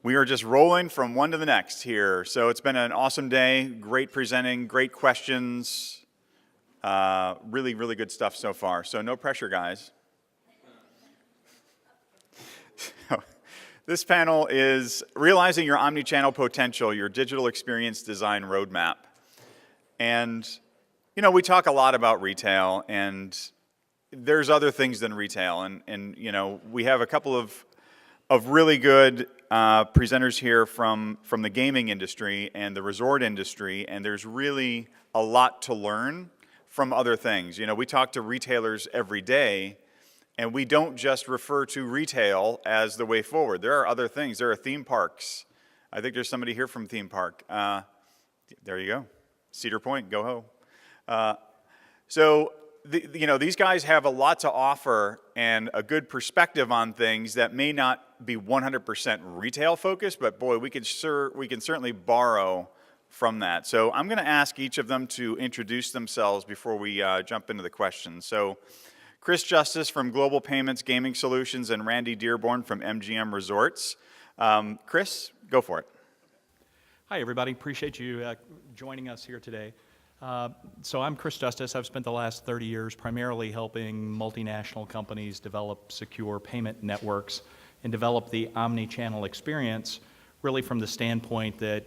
We are just rolling from one to the next here. So it's been an awesome day, great presenting, great questions, really, really good stuff so far. So no pressure, guys. This panel is Realizing Your Omni-Channel Potential, Your Digital Experience Design Roadmap. And, you know, we talk a lot about retail, and there's other things than retail. And you know, we have a couple of really good presenters here from the gaming industry and the resort industry, and there's really a lot to learn from other things. You know, we talk to retailers every day, and we don't just refer to retail as the way forward. There are other things. There are theme parks. I think there's somebody here from theme park. There you go. Cedar Point, go ho. So, you know, these guys have a lot to offer and a good perspective on things that may not be 100% retail focused, but boy, we can certainly borrow from that. So I'm going to ask each of them to introduce themselves before we jump into the questions. So Chris Justice from Global Payments Gaming Solutions and Randy Dearborn from MGM Resorts. Chris, go for it. Hi, everybody. Appreciate you joining us here today. So I'm Chris Justice. I've spent the last 30 years primarily helping multinational companies develop secure payment networks and develop the omni-channel experience, really from the standpoint that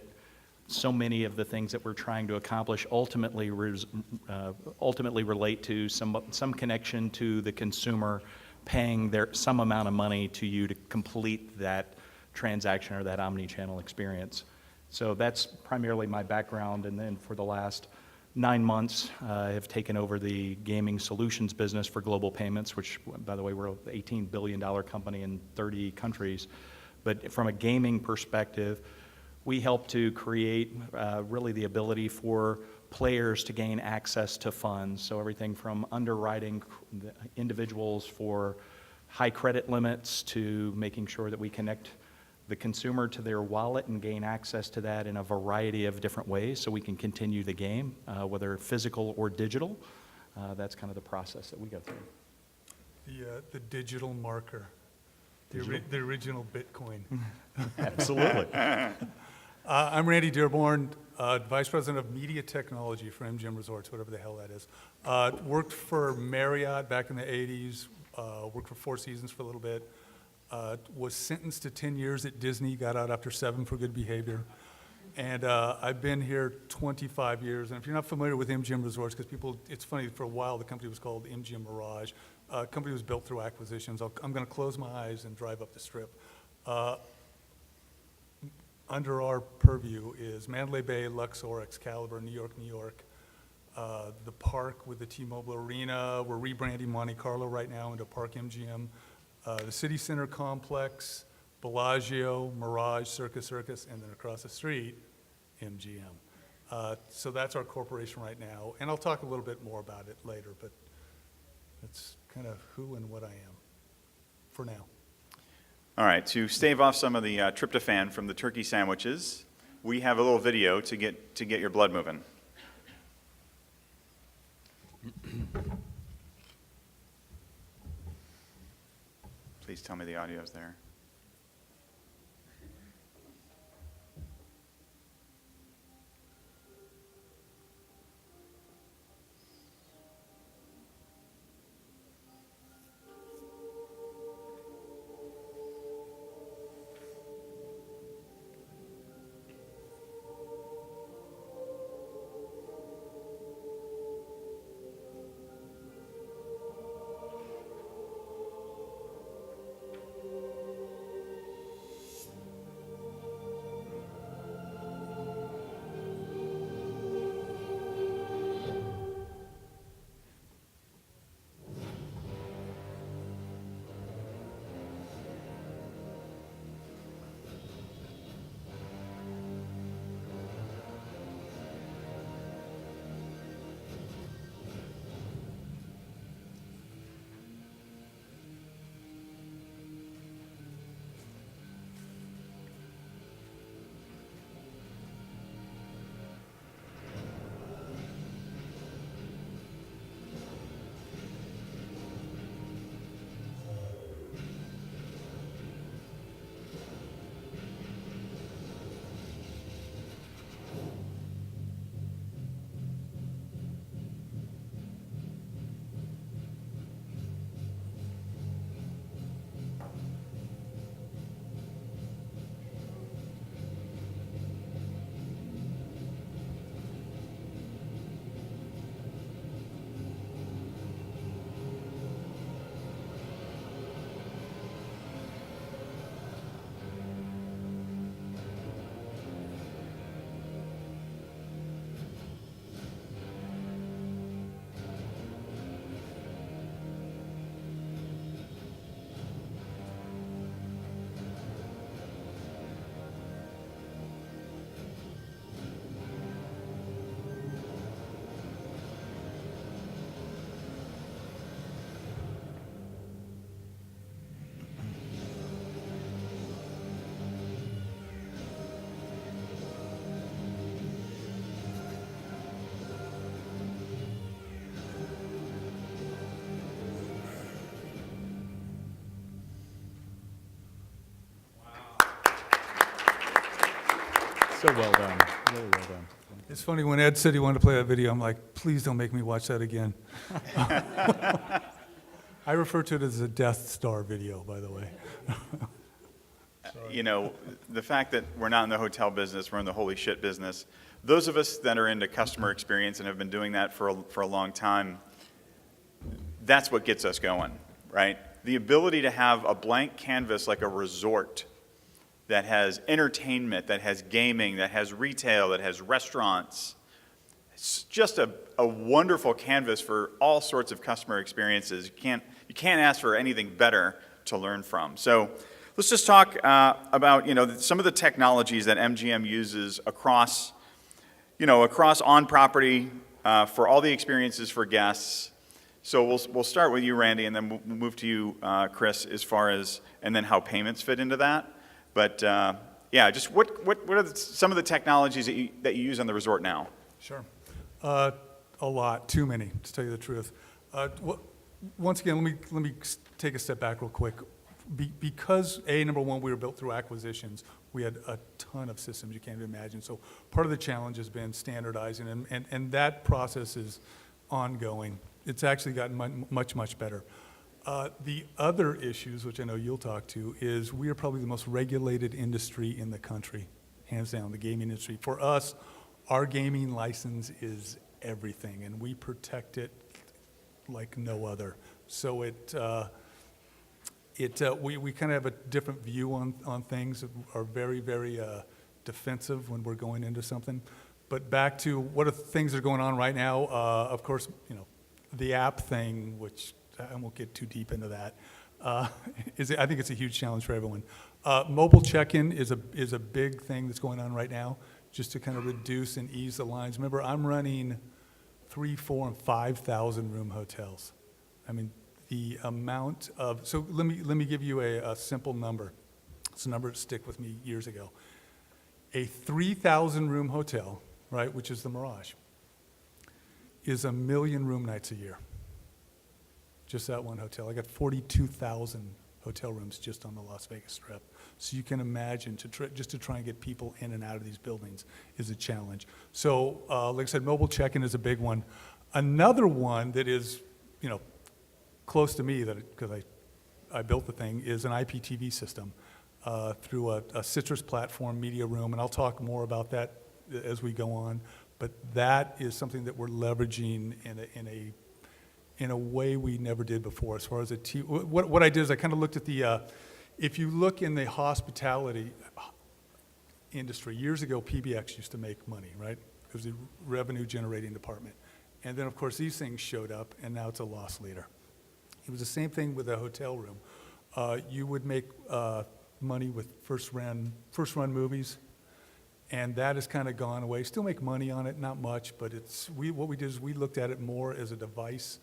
so many of the things that we're trying to accomplish ultimately relate to some connection to the consumer paying some amount of money to you to complete that transaction or that omni-channel experience. So that's primarily my background, and then for the last 9 months, I have taken over the gaming solutions business for Global Payments, which, by the way, we're an $18 billion company in 30 countries. But from a gaming perspective, we help to create really the ability for players to gain access to funds. So everything from underwriting individuals for high credit limits to making sure that we connect the consumer to their wallet and gain access to that in a variety of different ways so we can continue the game, whether physical or digital. That's kind of the process that we go through. The digital marker, the original Bitcoin. Absolutely. I'm Randy Dearborn, Vice President of Media Technology for MGM Resorts, whatever the hell that is. Worked for Marriott back in the 80s, worked for Four Seasons for a little bit. Was sentenced to 10 years at Disney, got out after 7 for good behavior. And I've been here 25 years. And if you're not familiar with MGM Resorts, because it's funny, for a while the company was called MGM Mirage. Company was built through acquisitions. I'm going to close my eyes and drive up the strip. Under our purview is Mandalay Bay, Luxor, Excalibur, New York, New York. The park with the T-Mobile Arena. We're rebranding Monte Carlo right now into Park MGM. The City Center Complex, Bellagio, Mirage, Circus, and then across the street, MGM. So that's our corporation right now, and I'll talk a little bit more about it later, but that's kind of who and what I am for now. All right, to stave off some of the tryptophan from the turkey sandwiches, we have a little video to get your blood moving. Please tell me the audio's there. So well done, really well done. It's funny, when Ed said he wanted to play that video, I'm like, please don't make me watch that again. I refer to it as a Death Star video, by the way. You know, the fact that we're not in the hotel business, we're in the holy shit business. Those of us that are into customer experience and have been doing that for a long time, that's what gets us going, right? The ability to have a blank canvas like a resort that has entertainment, that has gaming, that has retail, that has restaurants. It's just a wonderful canvas for all sorts of customer experiences. You can't ask for anything better to learn from. So let's just talk about, you know, some of the technologies that MGM uses across on-property for all the experiences for guests. So we'll start with you, Randy, and then we'll move to you, Chris, as far as, and then how payments fit into that. But yeah, just what are some of the technologies that you use on the resort now? Sure. A lot, too many, to tell you the truth. Once again, let me take a step back real quick. Because number one, we were built through acquisitions, we had a ton of systems you can't even imagine. So part of the challenge has been standardizing, and that process is ongoing. It's actually gotten much better. The other issues, which I know you'll talk to, is we are probably the most regulated industry in the country, hands down, the gaming industry. For us, our gaming license is everything, and we protect it like no other. So we kind of have a different view on things, are very defensive when we're going into something. But back to what are the things that are going on right now, of course, you know, the app thing, which I won't get too deep into that, I think it's a huge challenge for everyone. Mobile check-in is a big thing that's going on right now, just to kind of reduce and ease the lines. Remember, I'm running 3,000, 4,000, and 5,000 room hotels. I mean, the amount of, so let me give you a simple number. It's a number that stuck with me years ago. A 3,000 room hotel, right, which is the Mirage, is 1 million room nights a year. Just that one hotel. I got 42,000 hotel rooms just on the Las Vegas Strip. So you can imagine just to try and get people in and out of these buildings is a challenge. So like I said, mobile check-in is a big one. Another one that is, you know, close to me, because I built the thing, is an IPTV system through a Citrus platform media room, and I'll talk more about that as we go on. But that is something that we're leveraging in a way we never did before. As far as what I did is I kind of looked at the, if you look in the hospitality industry, years ago PBX used to make money, right? It was the revenue generating department. And then of course these things showed up, and now it's a loss leader. It was the same thing with a hotel room. You would make money with first run movies, and that has kind of gone away. Still make money on it, not much, but what we did is we looked at it more as a device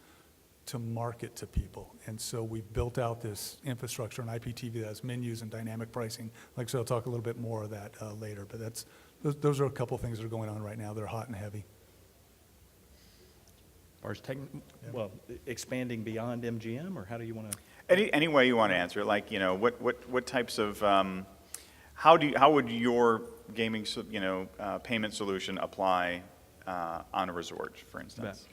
to market to people. And so we built out this infrastructure in IPTV that has menus and dynamic pricing. Like I said, I'll talk a little bit more of that later, but those are a couple things that are going on right now that are hot and heavy. As far as well, expanding beyond MGM, or how do you want to? Any way you want to answer it, like, you know, what types of, how would your gaming, payment solution apply on a resort, for instance?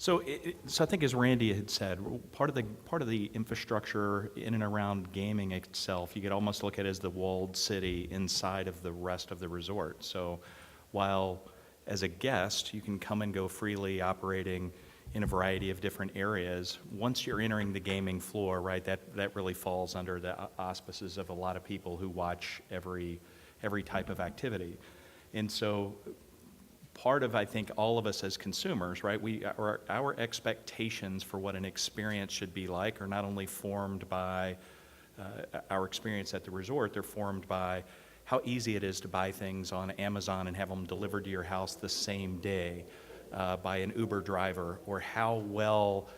So I think, as Randy had said, part of the infrastructure in and around gaming itself, you could almost look at it as the walled city inside of the rest of the resort. So while as a guest, you can come and go freely, operating in a variety of different areas. Once you're entering the gaming floor, right, that really falls under the auspices of a lot of people who watch every type of activity. And so part of, I think, all of us as consumers, right, our expectations for what an experience should be like are not only formed by our experience at the resort, they're formed by how easy it is to buy things on Amazon and have them delivered to your house the same day by an Uber driver, or how well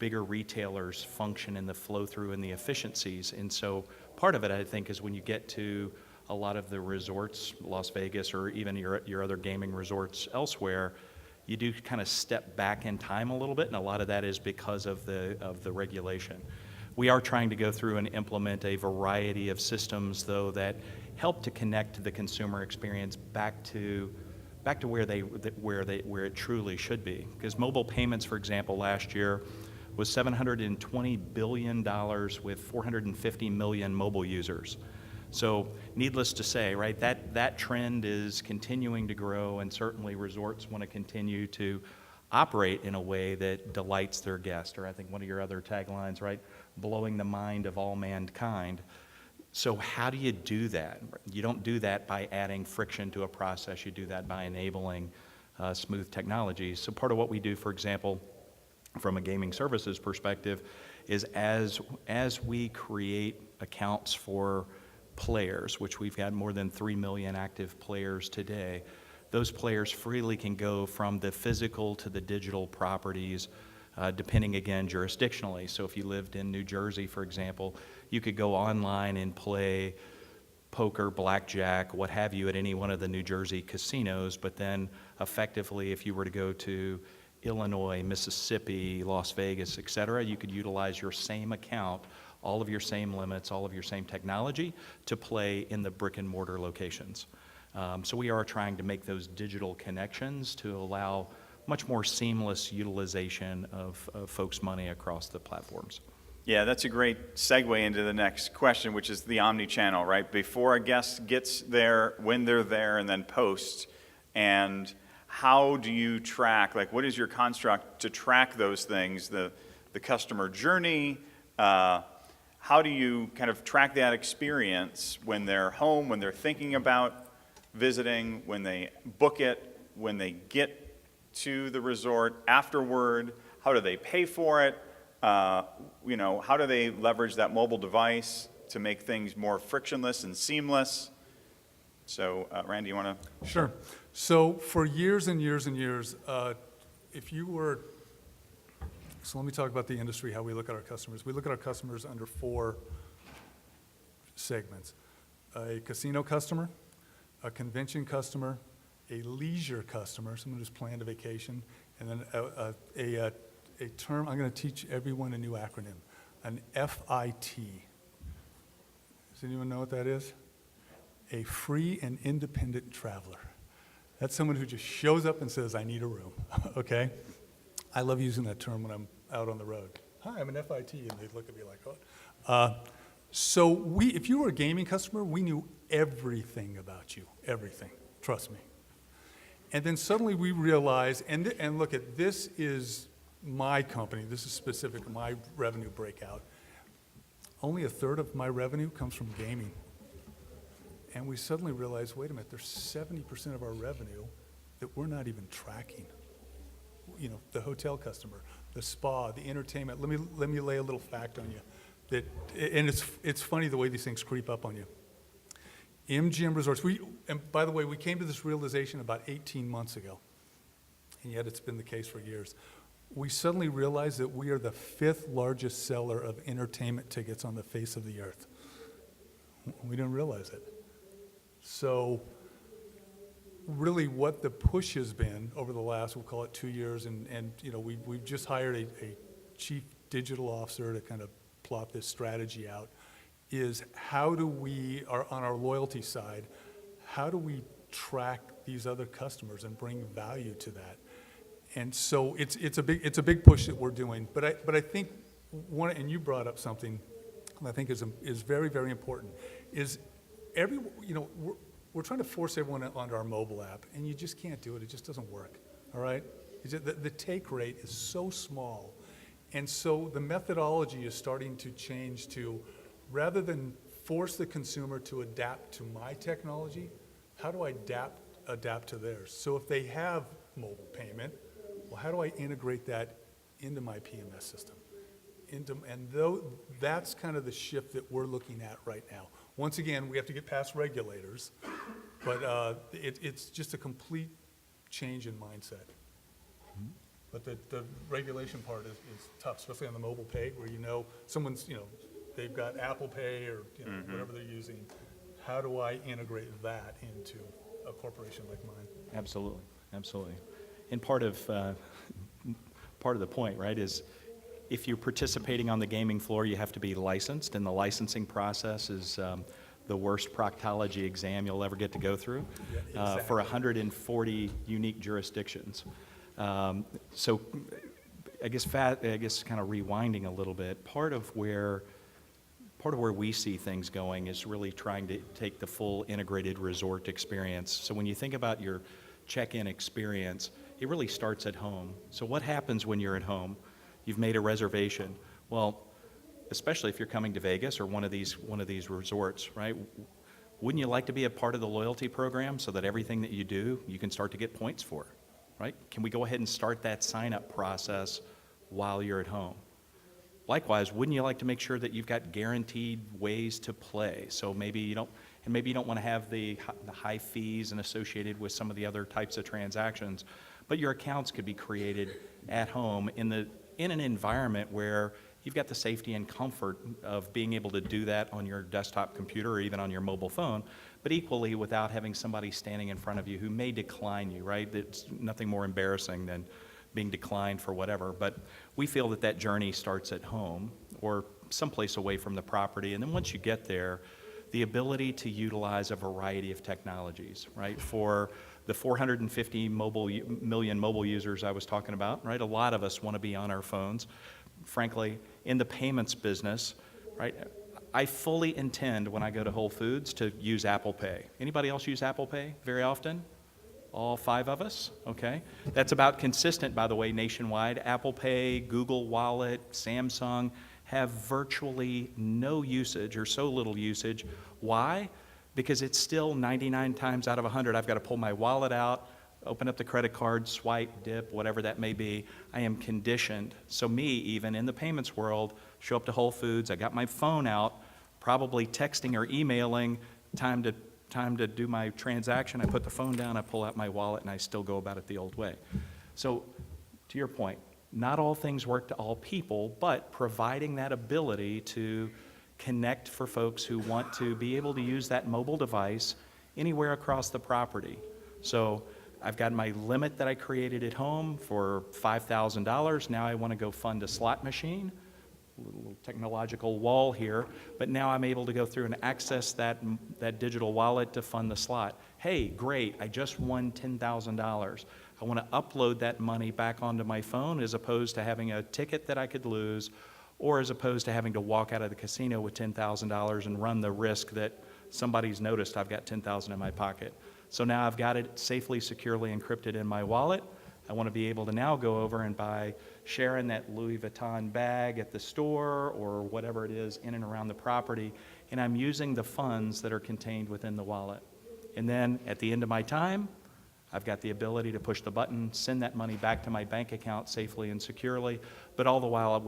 bigger retailers function in the flow through and the efficiencies. And so part of it, I think, is when you get to a lot of the resorts, Las Vegas, or even your other gaming resorts elsewhere, you do kind of step back in time a little bit, and a lot of that is because of the regulation. We are trying to go through and implement a variety of systems, though, that help to connect the consumer experience back to where it truly should be. Because mobile payments, for example, last year was $720 billion with 450 million mobile users. So needless to say, right, that trend is continuing to grow, and certainly resorts want to continue to operate in a way that delights their guests, or I think one of your other taglines, right, blowing the mind of all mankind. So how do you do that? You don't do that by adding friction to a process. You do that by enabling smooth technology. So part of what we do, for example, from a gaming services perspective, is as we create accounts for players, which we've got more than 3 million active players today, those players freely can go from the physical to the digital properties, depending, again, jurisdictionally. So if you lived in New Jersey, for example, you could go online and play poker, blackjack, what have you, at any one of the New Jersey casinos, but then effectively, if you were to go to Illinois, Mississippi, Las Vegas, et cetera, you could utilize your same account, all of your same limits, all of your same technology to play in the brick and mortar locations. So we are trying to make those digital connections to allow much more seamless utilization of folks' money across the platforms. Yeah, that's a great segue into the next question, which is the omni-channel, right? Before a guest gets there, when they're there, and then post. And how do you track, like what is your construct to track those things, the customer journey? How do you kind of track that experience when they're home, when they're thinking about visiting, when they book it, when they get to the resort afterward? How do they pay for it? How do they leverage that mobile device to make things more frictionless and seamless? So, Randy, you want to? Sure. So for years and years and years, so let me talk about the industry, how we look at our customers. We look at our customers under 4 segments: a casino customer, a convention customer, a leisure customer, someone who's planned a vacation, and then a term, I'm going to teach everyone a new acronym, an FIT. Does anyone know what that is? A free and independent traveler. That's someone who just shows up and says, I need a room, okay? I love using that term when I'm out on the road. Hi, I'm an FIT, and they look at me like, oh. So if you were a gaming customer, we knew everything about you, everything, trust me. And then suddenly we realized, and look at, this is my company, this is specific to my revenue breakout. Only 1/3 of my revenue comes from gaming. And we suddenly realized, wait a minute, there's 70% of our revenue that we're not even tracking. You know, the hotel customer, the spa, the entertainment. Let me lay a little fact on you. And it's funny the way these things creep up on you. MGM Resorts, and by the way, we came to this realization about 18 months ago, and yet it's been the case for years. We suddenly realized that we are the 5th largest seller of entertainment tickets on the face of the earth. We didn't realize it. So really what the push has been over the last, we'll call it 2 years, and we've just hired a chief digital officer to kind of plot this strategy out, is how do we, on our loyalty side, how do we track these other customers and bring value to that? And so it's a big push that we're doing. But I think and you brought up something that I think is very, very important, is we're trying to force everyone onto our mobile app, and you just can't do it. It just doesn't work, all right? The take rate is so small. And so the methodology is starting to change to, rather than force the consumer to adapt to my technology, how do I adapt to theirs? So if they have mobile payment, well, how do I integrate that into my PMS system? That's kind of the shift that we're looking at right now. Once again, we have to get past regulators, but it's just a complete change in mindset. Mm-hmm. But the regulation part is tough, especially on the mobile pay, where someone's, they've got Apple Pay or mm-hmm. whatever they're using. How do I integrate that into a corporation like mine? Absolutely, absolutely. And part of the point, right, is if you're participating on the gaming floor, you have to be licensed, and the licensing process is the worst proctology exam you'll ever get to go through for 140 unique jurisdictions. So I guess kind of rewinding a little bit, part of where we see things going is really trying to take the full integrated resort experience. So when you think about your check-in experience, it really starts at home. So what happens when you're at home? You've made a reservation. Well, especially if you're coming to Vegas or one of these resorts, right? Wouldn't you like to be a part of the loyalty program so that everything that you do, you can start to get points for, right? Can we go ahead and start that sign-up process while you're at home? Likewise, wouldn't you like to make sure that you've got guaranteed ways to play? So maybe you don't want to have the high fees and associated with some of the other types of transactions, but your accounts could be created at home in an environment where you've got the safety and comfort of being able to do that on your desktop computer or even on your mobile phone, but equally without having somebody standing in front of you who may decline you, right? It's nothing more embarrassing than being declined for whatever, but we feel that journey starts at home or someplace away from the property, and then once you get there, the ability to utilize a variety of technologies, right? For the 450 million mobile users I was talking about, right? A lot of us want to be on our phones. Frankly, in the payments business, right? I fully intend when I go to Whole Foods to use Apple Pay. Anybody else use Apple Pay very often? All 5 of us, okay? That's about consistent, by the way, nationwide. Apple Pay, Google Wallet, Samsung have virtually no usage or so little usage. Why? Because it's still 99 times out of 100, I've got to pull my wallet out, open up the credit card, swipe, dip, whatever that may be. I am conditioned. So me, even in the payments world, show up to Whole Foods, I got my phone out, probably texting or emailing, time to do my transaction, I put the phone down, I pull out my wallet, and I still go about it the old way. So, to your point, not all things work to all people, but providing that ability to connect for folks who want to be able to use that mobile device anywhere across the property. So, I've got my limit that I created at home for $5,000. Now I want to go fund a slot machine. Little technological wall here, but now I'm able to go through and access that digital wallet to fund the slot. Hey, great, I just won $10,000. I want to upload that money back onto my phone as opposed to having a ticket that I could lose, or as opposed to having to walk out of the casino with $10,000 and run the risk that somebody's noticed I've got $10,000 in my pocket. So now I've got it safely, securely encrypted in my wallet. I want to be able to now go over and buy sharing that Louis Vuitton bag at the store or whatever it is in and around the property, and I'm using the funds that are contained within the wallet. And then at the end of my time, I've got the ability to push the button, send that money back to my bank account safely and securely, but all the while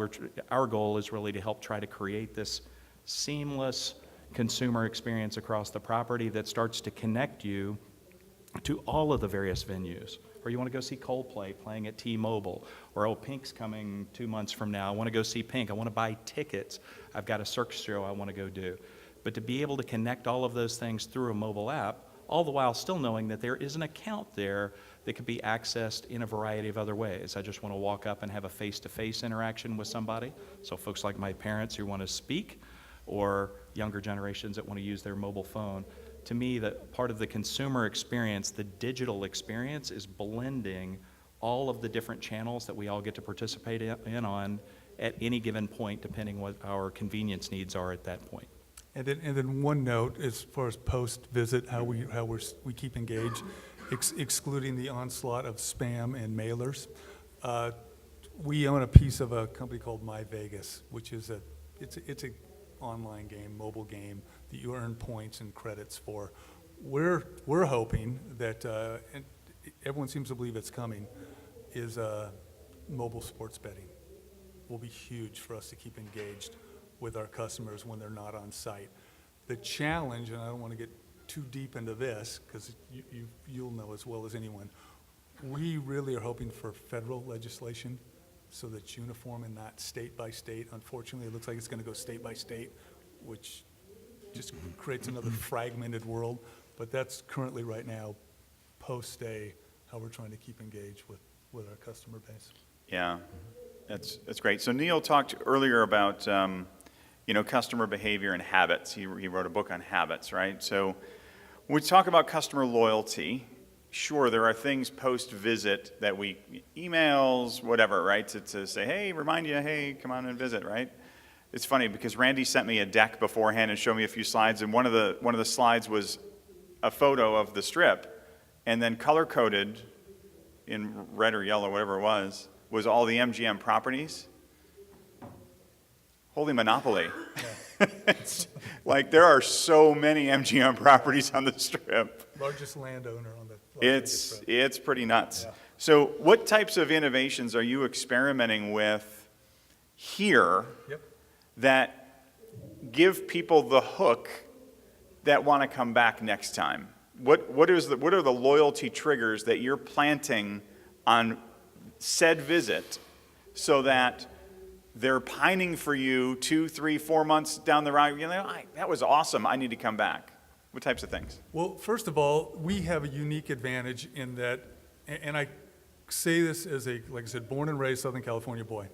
our goal is really to help try to create this seamless consumer experience across the property that starts to connect you to all of the various venues. Or you want to go see Coldplay playing at T-Mobile, or Pink's coming 2 months from now, I want to go see Pink, I want to buy tickets, I've got a circus show I want to go do. But to be able to connect all of those things through a mobile app, all the while still knowing that there is an account there that could be accessed in a variety of other ways. I just want to walk up and have a face-to-face interaction with somebody, so folks like my parents who want to speak, or younger generations that want to use their mobile phone. To me, that part of the consumer experience, the digital experience, is blending all of the different channels that we all get to participate in on at any given point, depending what our convenience needs are at that point. And then one note as far as post-visit, how we keep engaged, excluding the onslaught of spam and mailers. We own a piece of a company called My Vegas, which is it's a online game, mobile game that you earn points and credits for. We're hoping that, and everyone seems to believe it's coming, is mobile sports betting will be huge for us to keep engaged with our customers when they're not on site. The challenge, and I don't want to get too deep into this because you'll know as well as anyone, we really are hoping for federal legislation so that's uniform and not state by state. Unfortunately, it looks like it's going to go state by state, which just creates another fragmented world. But that's currently right now, post-stay, how we're trying to keep engaged with our customer base. Yeah, that's great. So Neil talked earlier about customer behavior and habits. He wrote a book on habits, right? So when we talk about customer loyalty, sure, there are things post-visit that emails, whatever, right, to say, hey, remind you, hey, come on and visit, right? It's funny because Randy sent me a deck beforehand and showed me a few slides, and one of the slides was a photo of the Strip, and then color-coded in red or yellow, whatever it was all the MGM properties. Holy monopoly. It's like there are so many MGM properties on the Strip. Largest landowner on the Las Vegas Strip. It's pretty nuts. Yeah. So what types of innovations are you experimenting with here Yep. that give people the hook that want to come back next time? What are the loyalty triggers that you're planting on said visit so that they're pining for you 2, 3, 4 months down the road? That was awesome. I need to come back. What types of things? Well, first of all, we have a unique advantage in that, and I say this as like I said, born and raised Southern California boy.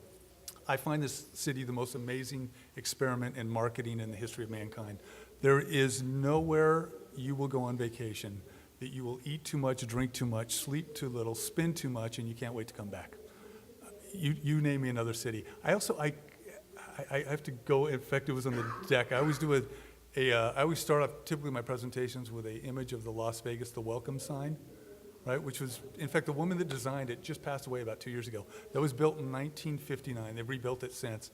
I find this city the most amazing experiment in marketing in the history of mankind. There is nowhere you will go on vacation that you will eat too much, drink too much, sleep too little, spend too much, and you can't wait to come back. You name me another city. I have to go. In fact, it was on the deck. I always do I always start off typically my presentations with an image of the Las Vegas, the welcome sign, right? Which was, in fact, the woman that designed it just passed away about 2 years ago. That was built in 1959. They've rebuilt it since.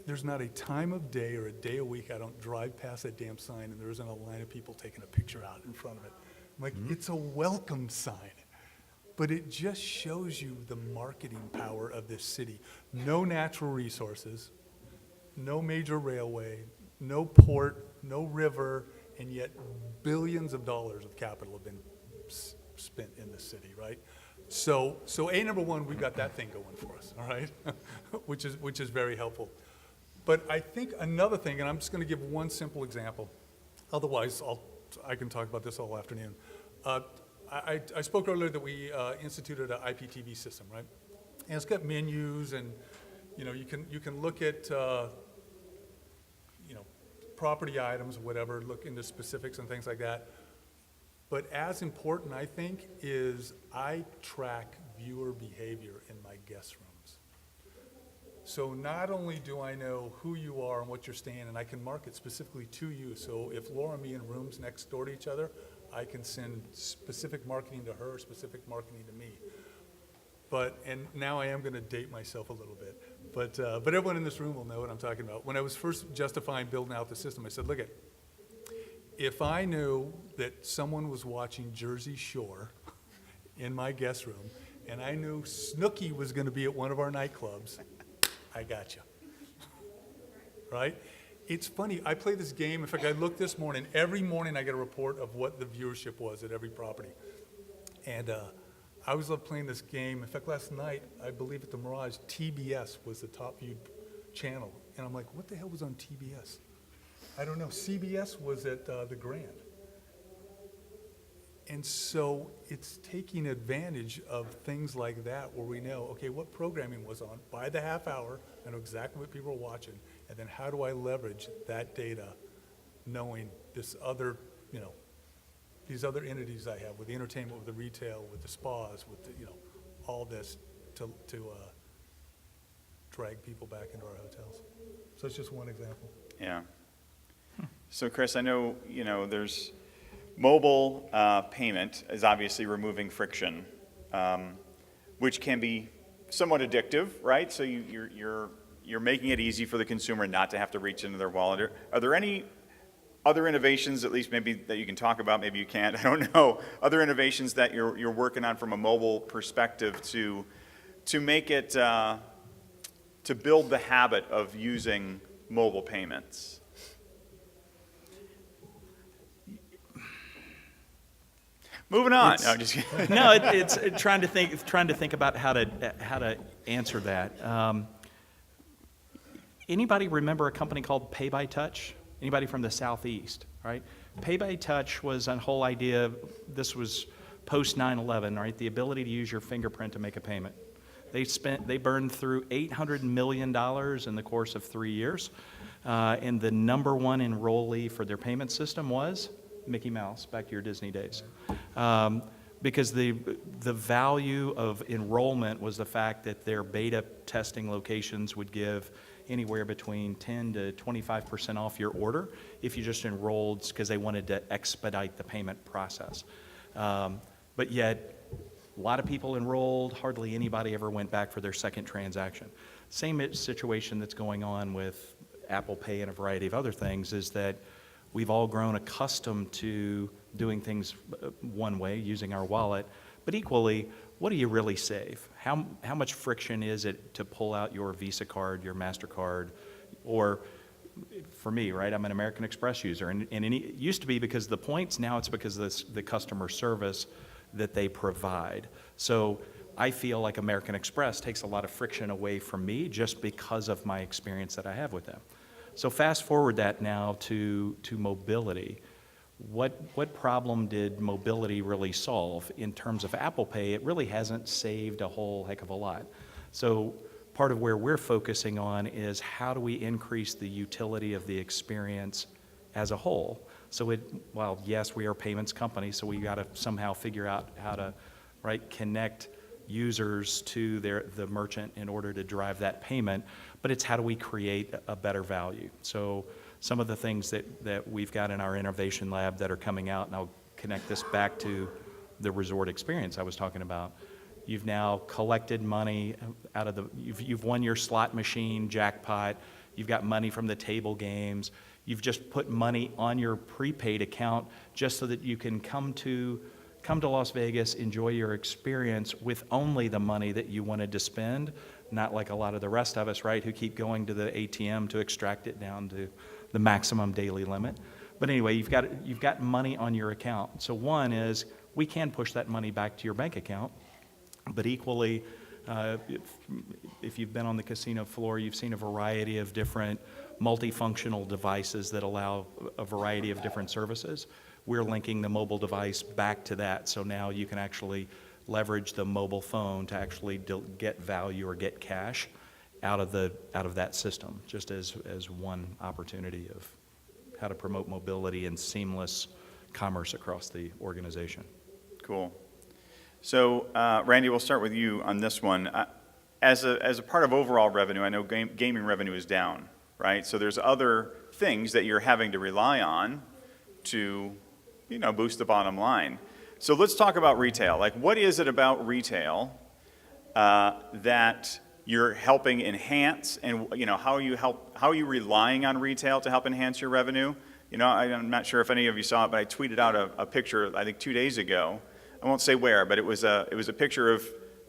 There's not a time of day or a day a week I don't drive past that damn sign and there isn't a line of people taking a picture out in front of it. I'm like, it's a welcome sign. But it just shows you the marketing power of this city. No natural resources, no major railway, no port, no river, and yet billions of dollars of capital have been spent in this city, right? So number one, we've got that thing going for us, all right? which is very helpful. But I think another thing, and I'm just going to give one simple example. Otherwise, I can talk about this all afternoon. I spoke earlier that we instituted an IPTV system, right? And it's got menus, and you can look at property items, whatever, look into specifics and things like that. But as important, I think, is I track viewer behavior in my guest rooms. So not only do I know who you are and what you're staying, and I can market specifically to you. So if Laura and me in rooms next door to each other, I can send specific marketing to her, specific marketing to me. And now I am going to date myself a little bit, but everyone in this room will know what I'm talking about. When I was first justifying building out the system, I said, look, if I knew that someone was watching Jersey Shore in my guest room, and I knew Snooki was going to be at one of our nightclubs, I got you, right? It's funny, I play this game. In fact, I looked this morning. Every morning I get a report of what the viewership was at every property. And I always love playing this game. In fact, last night, I believe at the Mirage, TBS was the top viewed channel. And I'm like, what the hell was on TBS? I don't know. CBS was at the Grand. And so it's taking advantage of things like that where we know, okay, what programming was on by the half hour, I know exactly what people are watching, and then how do I leverage that data knowing this other, these other entities I have with the entertainment, with the retail, with the spas, with the, all this to drag people back into our hotels. So it's just one example. Yeah. So Chris, I know, there's mobile payment is obviously removing friction, which can be somewhat addictive, right? So you're making it easy for the consumer not to have to reach into their wallet. Are there any other innovations, at least maybe that you can talk about, maybe you can't, I don't know, other innovations that you're working on from a mobile perspective to make it, to build the habit of using mobile payments? Moving on. No, just kidding. No, it's trying to think about how to answer that. Anybody remember a company called Pay by Touch? Anybody from the Southeast, right? Pay by Touch was a whole idea. This was post 9/11, right? The ability to use your fingerprint to make a payment. They burned through $800 million in the course of 3 years. And the number one enrollee for their payment system was Mickey Mouse, back to your Disney days. Because the value of enrollment was the fact that their beta testing locations would give anywhere between 10 to 25% off your order if you just enrolled, because they wanted to expedite the payment process. But yet, a lot of people enrolled, hardly anybody ever went back for their second transaction. Same situation that's going on with Apple Pay and a variety of other things is that we've all grown accustomed to doing things one way, using our wallet, but equally, what do you really save? How much friction is it to pull out your Visa card, your MasterCard, or for me, right, I'm an American Express user, and it used to be because of the points, now it's because of the customer service that they provide. So I feel like American Express takes a lot of friction away from me just because of my experience that I have with them. So fast forward that now to mobility. What problem did mobility really solve? In terms of Apple Pay, it really hasn't saved a whole heck of a lot. So part of where we're focusing on is how do we increase the utility of the experience as a whole? So well, yes, we are a payments company, so we got to somehow figure out how to, right, connect users to the merchant in order to drive that payment, but it's how do we create a better value. So some of the things that we've got in our innovation lab that are coming out, and I'll connect this back to the resort experience I was talking about. You've now collected money out of you've won your slot machine jackpot, you've got money from the table games, you've just put money on your prepaid account just so that you can come to Las Vegas, enjoy your experience with only the money that you wanted to spend, not like a lot of the rest of us, right, who keep going to the ATM to extract it down to the maximum daily limit. But anyway, you've got money on your account. So one is we can push that money back to your bank account, but equally, if you've been on the casino floor, you've seen a variety of different multifunctional devices that allow a variety of different services. We're linking the mobile device back to that, so now you can actually leverage the mobile phone to actually get value or get cash out of that system, just as one opportunity of how to promote mobility and seamless commerce across the organization. Cool. So, Randy, we'll start with you on this one. As a part of overall revenue, I know gaming revenue is down, right? So there's other things that you're having to rely on to, boost the bottom line. So let's talk about retail. Like, what is it about retail that you're helping enhance, and how are you relying on retail to help enhance your revenue? I'm not sure if any of you saw it, but I tweeted out a picture I think 2 days ago. I won't say where, but it was a picture of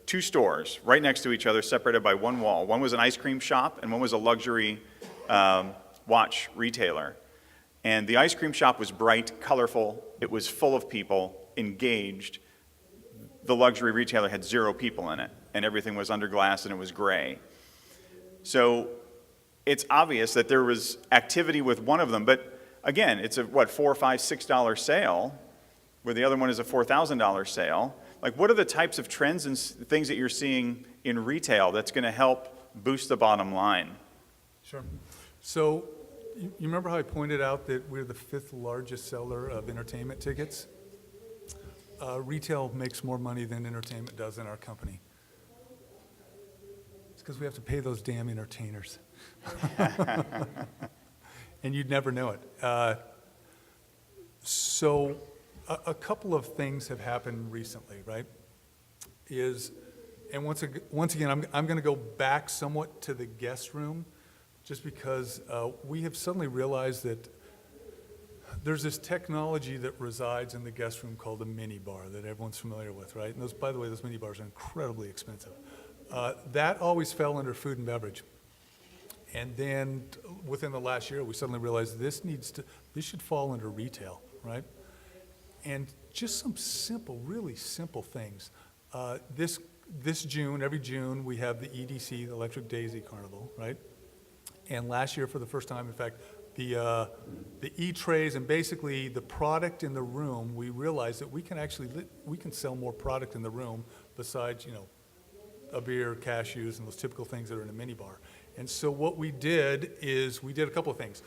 two stores right next to each other, separated by one wall. One was an ice cream shop, and one was a luxury watch retailer. And the ice cream shop was bright, colorful. It was full of people, engaged. The luxury retailer had 0 people in it, and everything was under glass and it was gray. So it's obvious that there was activity with one of them, but again, it's a $4, $5, $6 sale, where the other one is a $4,000 sale. Like, what are the types of trends and things that you're seeing in retail that's going to help boost the bottom line? Sure. So you remember how I pointed out that we're the 5th largest seller of entertainment tickets? Retail makes more money than entertainment does in our company. It's because we have to pay those damn entertainers. And you'd never know it. So a couple of things have happened recently, right? And once again, I'm going to go back somewhat to the guest room, just because we have suddenly realized that there's this technology that resides in the guest room called a mini bar that everyone's familiar with, right? And by the way, those mini bars are incredibly expensive. That always fell under food and beverage. And then within the last year, we suddenly realized this should fall under retail, right? And just some simple, really simple things. This June, every June, we have the EDC, the Electric Daisy Carnival, right? And last year, for the first time, in fact, the E-trays and basically the product in the room, we realized that we can sell more product in the room besides, a beer, cashews, and those typical things that are in a minibar. And so what we did is we did a couple of things.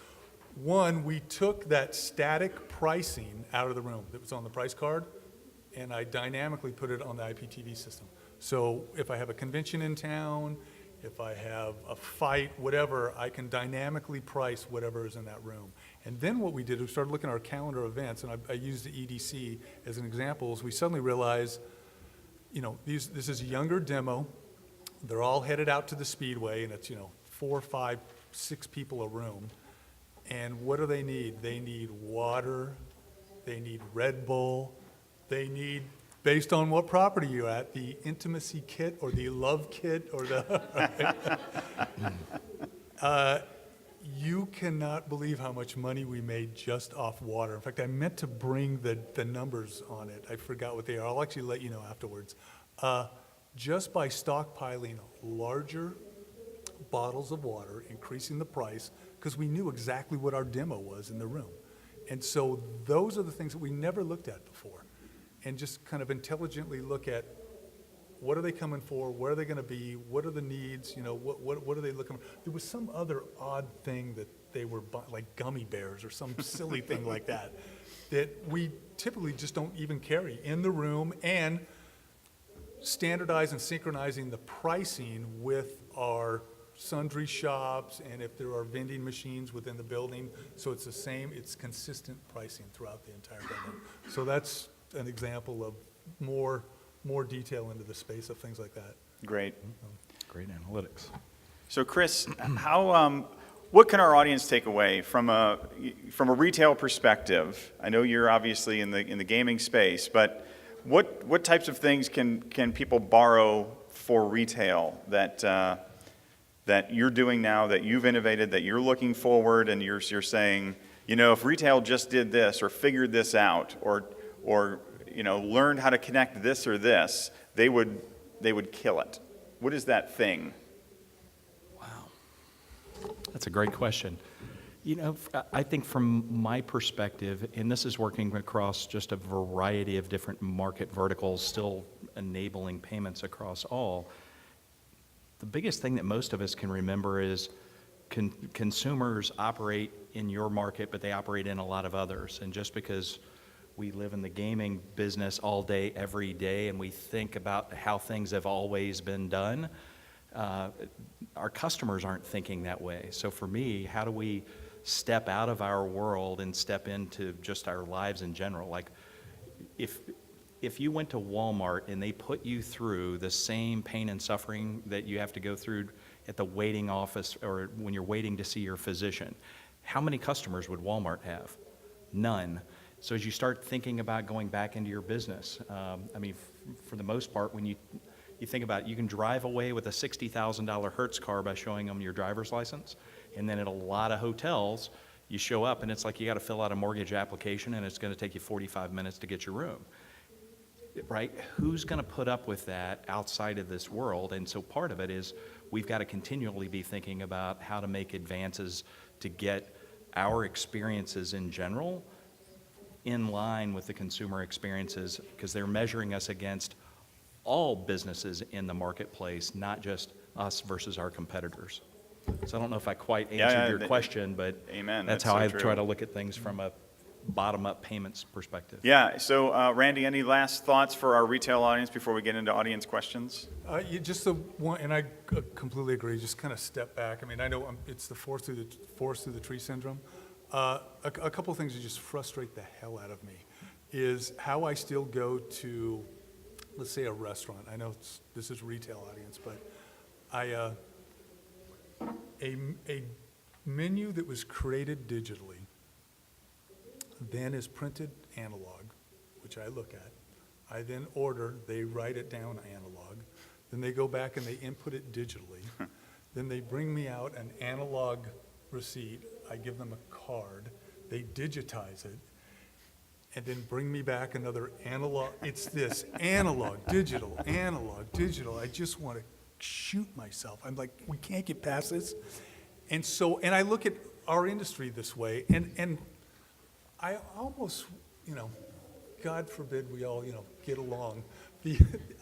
One, we took that static pricing out of the room that was on the price card, and I dynamically put it on the IPTV system. So if I have a convention in town, if I have a fight, whatever, I can dynamically price whatever is in that room. And then what we did is we started looking at our calendar events, and I used the EDC as an example, is we suddenly realized, you know, this is a younger demo. They're all headed out to the Speedway, and it's, you know, 4, 5, 6 people a room. And what do they need? They need water, they need Red Bull, they need, based on what property you're at, the intimacy kit or the love kit or the, you cannot believe how much money we made just off water. In fact, I meant to bring the numbers on it. I forgot what they are. I'll actually let you know afterwards. Just by stockpiling larger bottles of water, increasing the price, because we knew exactly what our demo was in the room. And so those are the things that we never looked at before. And just kind of intelligently look at what are they coming for, where are they going to be, what are the needs, you know, what are they looking for. There was some other odd thing that they were like gummy bears or some silly thing like that, that we typically just don't even carry in the room, and standardizing and synchronizing the pricing with our sundry shops, and if there are vending machines within the building, so it's the same, it's consistent pricing throughout the entire building. So that's an example of more detail into the space of things like that. Great. Great analytics. So Chris, what can our audience take away from a retail perspective? I know you're obviously in the gaming space, but what types of things can people borrow for retail that you're doing now, that you've innovated, that you're looking forward, and you're saying, you know, if retail just did this or figured this out, or you know, learned how to connect this or this, they would kill it. What is that thing? Wow. That's a great question. You know, I think from my perspective, and this is working across just a variety of different market verticals, still enabling payments across all, the biggest thing that most of us can remember is consumers operate in your market, but they operate in a lot of others. And just because we live in the gaming business all day, every day, and we think about how things have always been done, our customers aren't thinking that way. So for me, how do we step out of our world and step into just our lives in general? Like, if you went to Walmart and they put you through the same pain and suffering that you have to go through at the waiting office or when you're waiting to see your physician, how many customers would Walmart have? None. So as you start thinking about going back into your business, I mean, for the most part, when you think about it, you can drive away with a $60,000 Hertz car by showing them your driver's license. And then at a lot of hotels, you show up and it's like you got to fill out a mortgage application and it's going to take you 45 minutes to get your room. Right? Who's going to put up with that outside of this world? And so part of it is we've got to continually be thinking about how to make advances to get our experiences in general in line with the consumer experiences, because they're measuring us against all businesses in the marketplace, not just us versus our competitors. So I don't know if I quite answered your question, but amen. That's how I try to look at things from a bottom-up payments perspective. Yeah, so Randy, any last thoughts for our retail audience before we get into audience questions? Just the one, and I completely agree, just kind of step back. I mean, I know it's the forest through the tree syndrome. A couple of things that just frustrate the hell out of me is how I still go to, let's say, a restaurant. I know this is retail audience, but a menu that was created digitally then is printed analog, which I look at. I then order, they write it down analog. Then they go back and they input it digitally. Then they bring me out an analog receipt. I give them a card. They digitize it. And then bring me back another analog. It's this analog, digital, analog, digital. I just want to shoot myself. I'm like, we can't get past this. And so, and I look at our industry this way, and I almost, God forbid we all, get along.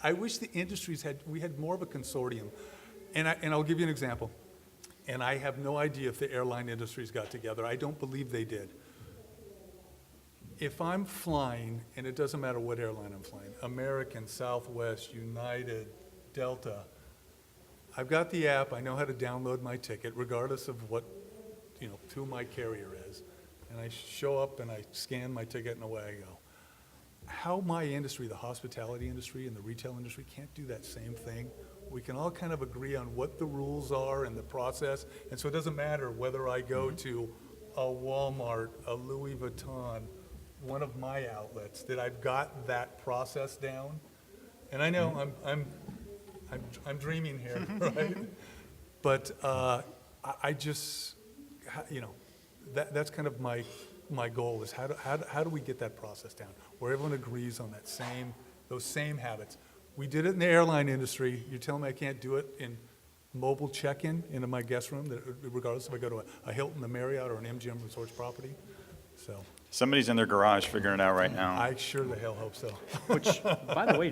I wish the industries we had more of a consortium. And I'll give you an example. And I have no idea if the airline industries got together. I don't believe they did. If I'm flying, and it doesn't matter what airline I'm flying, American, Southwest, United, Delta, I've got the app, I know how to download my ticket, regardless of what, who my carrier is. And I show up and I scan my ticket and away I go. How my industry, the hospitality industry and the retail industry, can't do that same thing. We can all kind of agree on what the rules are and the process, and so it doesn't matter whether I go to a Walmart, a Louis Vuitton, one of my outlets, that I've got that process down. And I know I'm dreaming here, right? But I just, that's kind of my goal is how do we get that process down where everyone agrees on those same habits. We did it in the airline industry. You're telling me I can't do it in mobile check-in into my guest room, regardless if I go to a Hilton, a Marriott, or an MGM Resorts property? So Somebody's in their garage figuring it out right now. I sure the hell hope so. Which, by the way,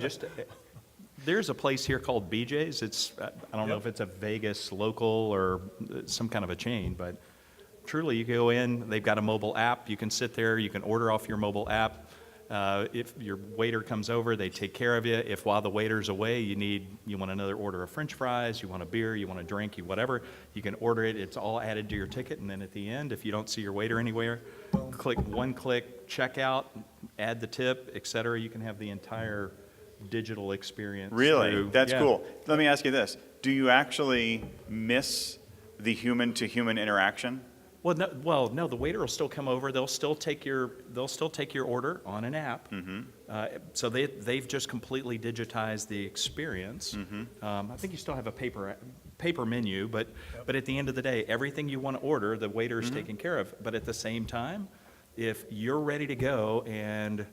there's a place here called BJ's. It's, I don't know if it's a Vegas local or some kind of a chain, but truly you go in, they've got a mobile app. You can sit there, you can order off your mobile app. If your waiter comes over, they take care of you. If while the waiter's away, you want another order of French fries, you want a beer, you want a drink, whatever, you can order it. It's all added to your ticket, and then at the end, if you don't see your waiter anywhere, click checkout, add the tip, etc. You can have the entire digital experience. Really? That's Yeah. cool. Let me ask you this. Do you actually miss the human-to-human interaction? Well, no. The waiter will still come over. They'll still take your order on an app. So they've just completely digitized the experience. I think you still have a paper menu, but at the end of the day, everything you want to order, the waiter is taking care of. But at the same time, if you're ready to go and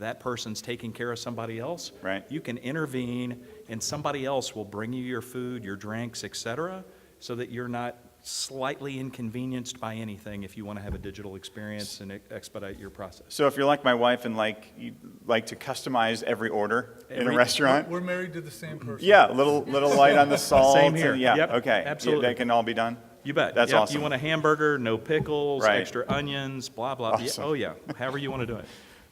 that person's taking care of somebody else, right, you can intervene, and somebody else will bring you your food, your drinks, etc., so that you're not slightly inconvenienced by anything if you want to have a digital experience and expedite your process. So if you're like my wife and you like to customize every order in a restaurant, We're married to the same person. yeah, little light on the salt. Same here. Yeah, Yep, okay. absolutely. That can all be done. You bet. That's Yep. awesome. You want a hamburger, no pickles, Right. extra onions, blah, blah. Yeah, Awesome. oh, yeah. However you want to do it.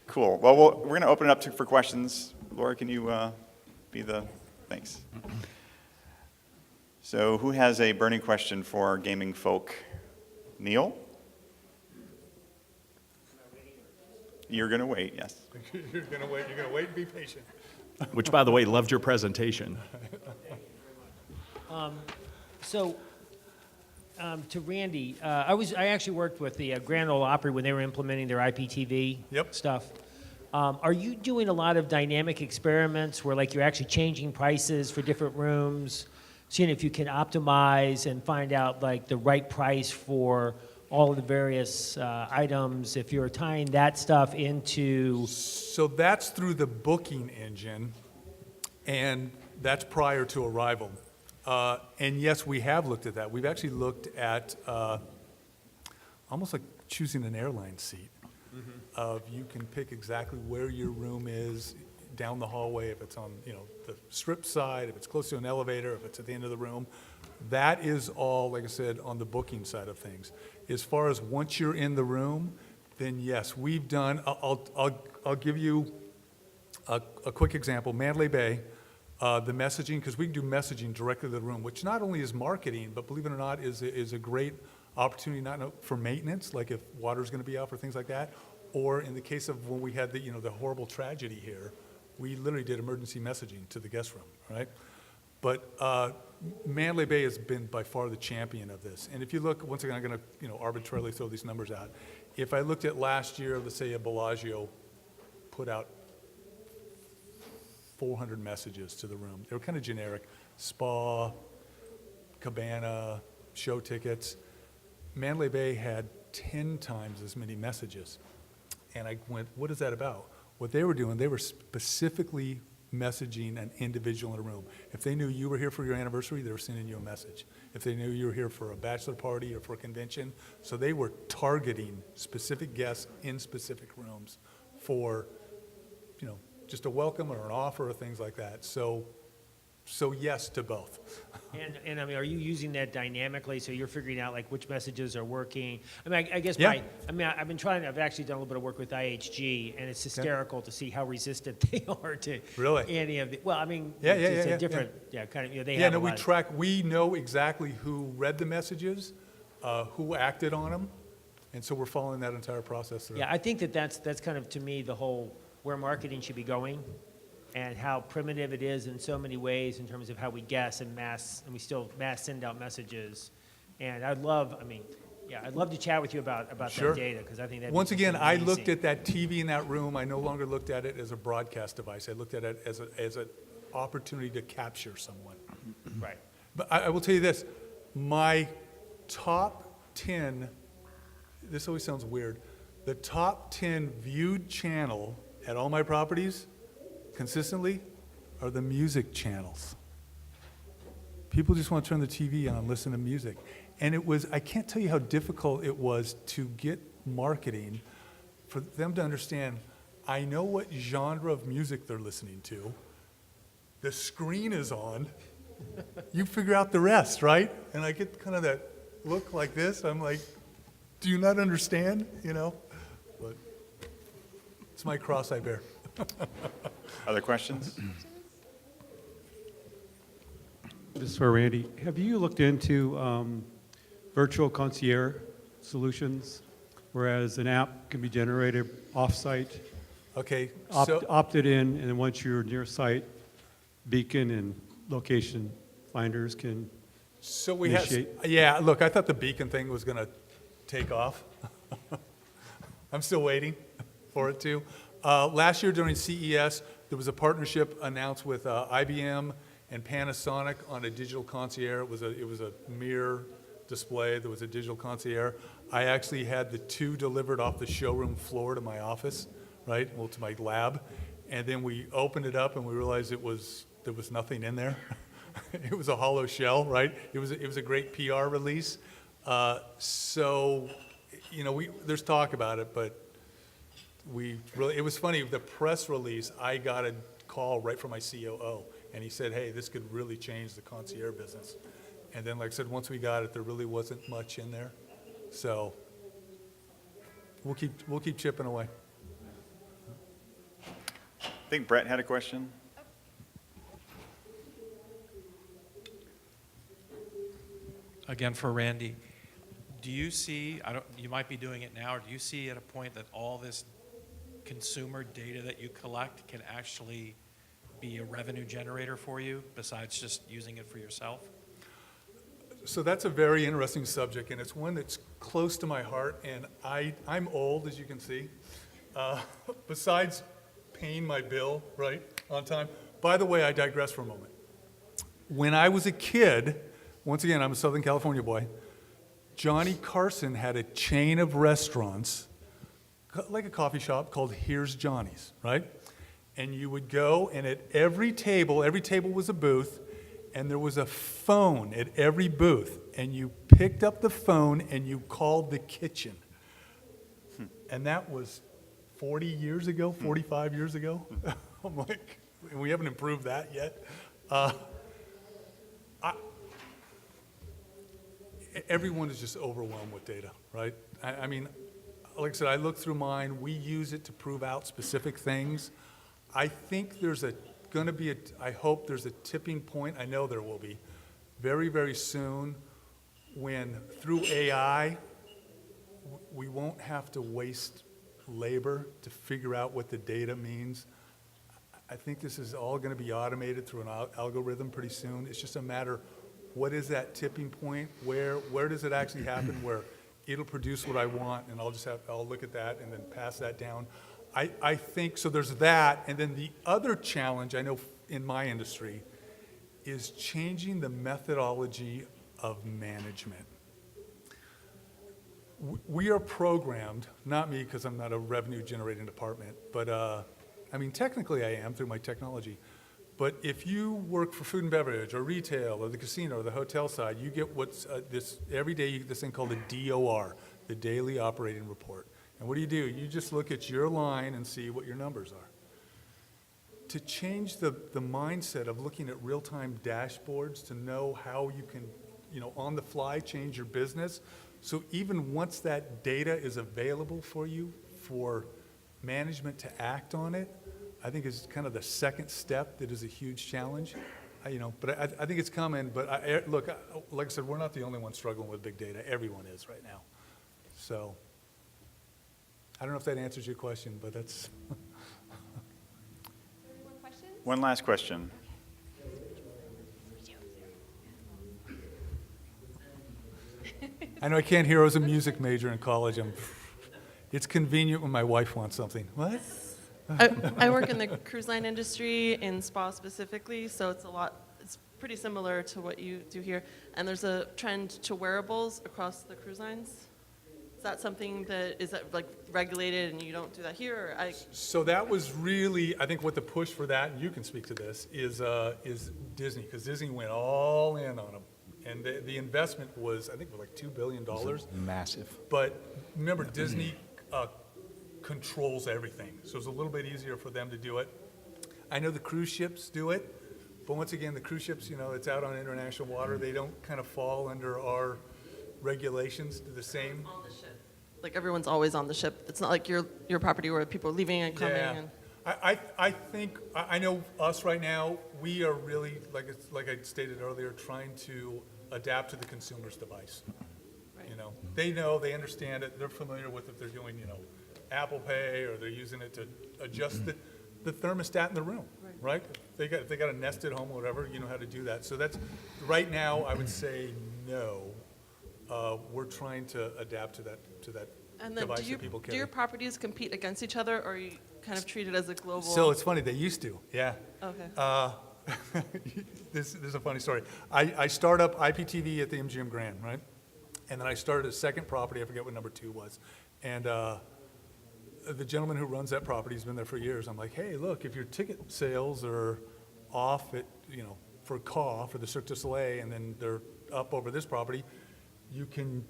Cool. Well, we're going to open it up for questions. Laura, can you be the thanks? So who has a burning question for gaming folk? Neil? You're going to wait, yes. You're gonna wait and be patient. Which, by the way, loved your presentation. To Randy, I actually worked with the Grand Ole Opry when they were implementing their IPTV stuff. Are you doing a lot of dynamic experiments where you're actually changing prices for different rooms, seeing if you can optimize and find out the right price for all of the various items, if you're tying that stuff into... So that's through the booking engine, and that's prior to arrival. And yes, we have looked at that. We've actually looked at almost like choosing an airline seat. Of you can pick exactly where your room is down the hallway, if it's on the strip side, if it's close to an elevator, if it's at the end of the room. That is all, like I said, on the booking side of things. As far as once you're in the room, then yes, we've done. I'll give you a quick example. Mandalay Bay. The messaging, because we can do messaging directly to the room, which not only is marketing, but believe it or not, is a great opportunity for maintenance, like if water's going to be out for things like that, or in the case of when we had the horrible tragedy here, we literally did emergency messaging to the guest room, right? But Mandalay Bay has been by far the champion of this. And if you look, once again, I'm going to arbitrarily throw these numbers out. If I looked at last year, let's say a Bellagio put out 400 messages to the room. They were kind of generic. Spa, cabana, show tickets. Mandalay Bay had 10 times as many messages. And I went, what is that about? What they were doing, they were specifically messaging an individual in a room. If they knew you were here for your anniversary, they were sending you a message. If they knew you were here for a bachelor party or for a convention, so they were targeting specific guests in specific rooms for, just a welcome or an offer or things like that. So yes to both. And I mean, are you using that dynamically? So you're figuring out like which messages are working? I mean, I guess Yeah. I've actually done a little bit of work with IHG, and it's hysterical to see how resistant they are to Really? any of the, well, I mean, Yeah, it's yeah, a different, kind of, they Yeah, have no, a we lot of- track, we know exactly who read the messages, who acted on them, and so we're following that entire process through. Yeah, I think that's kind of, to me, the whole, where marketing should be going, and how primitive it is in so many ways in terms of how we guess and we still mass send out messages. And I'd love to chat with you about Sure. that data, because I think that. Once again, I looked at that TV in that room, I no longer looked at it as a broadcast device, I looked at it as an opportunity to capture someone. Right. But I will tell you this, my top 10, this always sounds weird, the top 10 viewed channel at all my properties consistently are the music channels. People just want to turn the TV on and listen to music. And I can't tell you how difficult it was to get marketing for them to understand, I know what genre of music they're listening to, the screen is on, you figure out the rest, right? And I get kind of that look like this, I'm like, do you not understand, But it's my cross I bear. Other questions? This is for Randy. Have you looked into virtual concierge solutions, whereas an app can be generated off-site, Okay, so, opted in, and then once you're near site, beacon and location finders can so we have, initiate. yeah, look, I thought the beacon thing was gonna take off. I'm still waiting for it to. Last year during CES, there was a partnership announced with IBM and Panasonic on a digital concierge. It was a mirror display. There was a digital concierge. I actually had the two delivered off the showroom floor to my office, right? Well, to my lab. And then we opened it up and we realized there was nothing in there. It was a hollow shell, right? It was a great PR release. So, there's talk about it, but it was funny, the press release, I got a call right from my COO, and he said, hey, this could really change the concierge business. And then, like I said, once we got it, there really wasn't much in there. So we'll keep chipping away. I think Brett had a question. Again, for Randy, do you see, you might be doing it now, or do you see at a point that all this consumer data that you collect can actually be a revenue generator for you, besides just using it for yourself? So that's a very interesting subject, and it's one that's close to my heart, and I'm old, as you can see. Besides paying my bill, right, on time. By the way, I digress for a moment. When I was a kid, once again, I'm a Southern California boy, Johnny Carson had a chain of restaurants, like a coffee shop, called Here's Johnny's, right? And you would go, and at every table was a booth, and there was a phone at every booth, and you picked up the phone and you called the kitchen. And that was 40 years ago, 45 years ago. I'm like, we haven't improved that yet. Everyone is just overwhelmed with data, right? I mean, like I said, I looked through mine. We use it to prove out specific things. I think there's I hope there's a tipping point. I know there will be very, very soon when through AI, we won't have to waste labor to figure out what the data means. I think this is all going to be automated through an algorithm pretty soon. It's just a matter, what is that tipping point? Where does it actually happen where it'll produce what I want, and I'll look at that and then pass that down. I think, so there's that, and then the other challenge I know in my industry is changing the methodology of management. We are programmed, not me because I'm not a revenue generating department, but technically I am through my technology. But if you work for food and beverage or retail or the casino or the hotel side, you get every day you get this thing called a DOR, the Daily Operating Report. And what do? You just look at your line and see what your numbers are. to change the mindset of looking at real-time dashboards to know how you can, on the fly change your business. So even once that data is available for you for management to act on it, I think is kind of the second step that is a huge challenge. But I think it's coming. But look, like I said, we're not the only ones struggling with big data. Everyone is right now. So I don't know if that answers your question, but that's. More questions? One last question. I know I can't hear. I was a music major in college. It's convenient when my wife wants something. What? I work in the cruise line industry, in spa specifically, so it's pretty similar to what you do here. And there's a trend to wearables across the cruise lines. Is that something is that like regulated and you don't do that here? Or So that was really, I think what the push for that, and you can speak to this, is Disney, because Disney went all in on them. And the investment was, I think, like $2 billion. Massive. But remember, Disney controls everything, so it's a little bit easier for them to do it. I know the cruise ships do it, but once again, the cruise ships, it's out on international water. They don't kind of fall under our regulations to the same. on the ship. Like everyone's always on the ship. It's not like your property where people are leaving and coming. Yeah. And I think, I know us right now, we are really, like I stated earlier, trying to adapt to the consumer's device. Right. They know, they understand it, they're familiar with if they're doing, Apple Pay, or they're using it to adjust the thermostat in the room, right? If they got a nested home or whatever, you know how to do that. So that's, right now, I would say no. We're trying to adapt to that and then device that people do carry. your properties compete against each other, or are you kind of treated as a global? So it's funny, they used to, yeah. Okay. This is a funny story. I start up IPTV at the MGM Grand, right? And then I started a second property, I forget what number 2 was. And the gentleman who runs that property has been there for years. I'm like, hey, look, if your ticket sales are off at, for for the Cirque du Soleil, and then they're up over this property, you can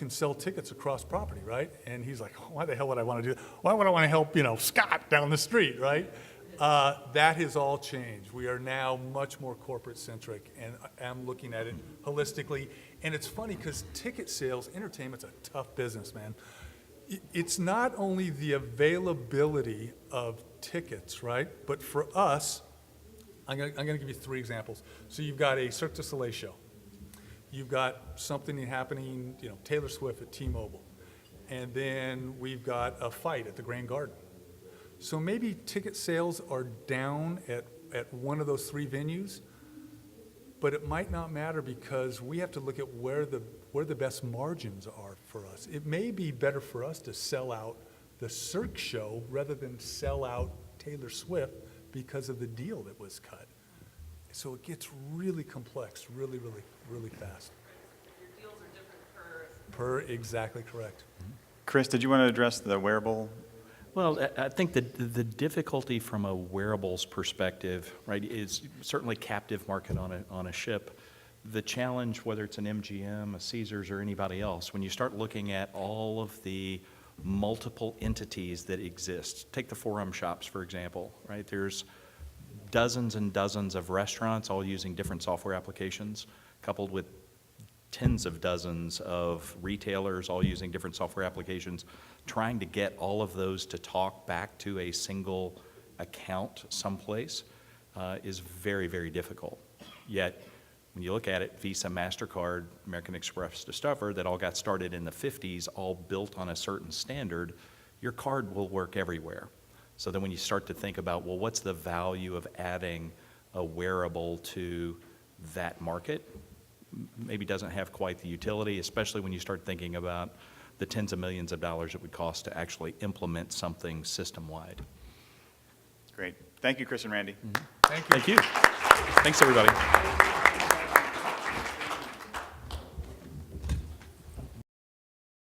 sell tickets across property, right? And he's like, why the hell would I want to do that? Why would I want to help, Scott down the street, right? That has all changed. We are now much more corporate-centric, and I'm looking at it holistically. And it's funny because ticket sales, entertainment's a tough business, man. It's not only the availability of tickets, right? But for us, I'm gonna give you 3 examples. So you've got a Cirque du Soleil show. You've got something happening, Taylor Swift at T-Mobile. And then we've got a fight at the Grand Garden. So maybe ticket sales are down at one of those 3 venues, but it might not matter because we have to look at where the best margins are for us. It may be better for us to sell out the Cirque show rather than sell out Taylor Swift because of the deal that was cut. So it gets really complex, really, really, really fast. Your deals are different per. Exactly correct. Chris, did you want to address the wearable? Well, I think that the difficulty from a wearables perspective, right, is certainly captive market on a ship. The challenge, whether it's an MGM, a Caesars, or anybody else, when you start looking at all of the multiple entities that exist, take the Forum shops, for example, right? There's dozens and dozens of restaurants all using different software applications, coupled with tens of dozens of retailers all using different software applications. Trying to get all of those to talk back to a single account someplace is very, very difficult. Yet, when you look at it, Visa, MasterCard, American Express, Discover, that all got started in the 50s, all built on a certain standard, your card will work everywhere. So then when you start to think about, well, what's the value of adding a wearable to that market? Maybe doesn't have quite the utility, especially when you start thinking about the tens of millions of dollars it would cost to actually implement something system-wide. Great. Thank you, Chris and Randy. Thank you. Thank you. Thanks, everybody.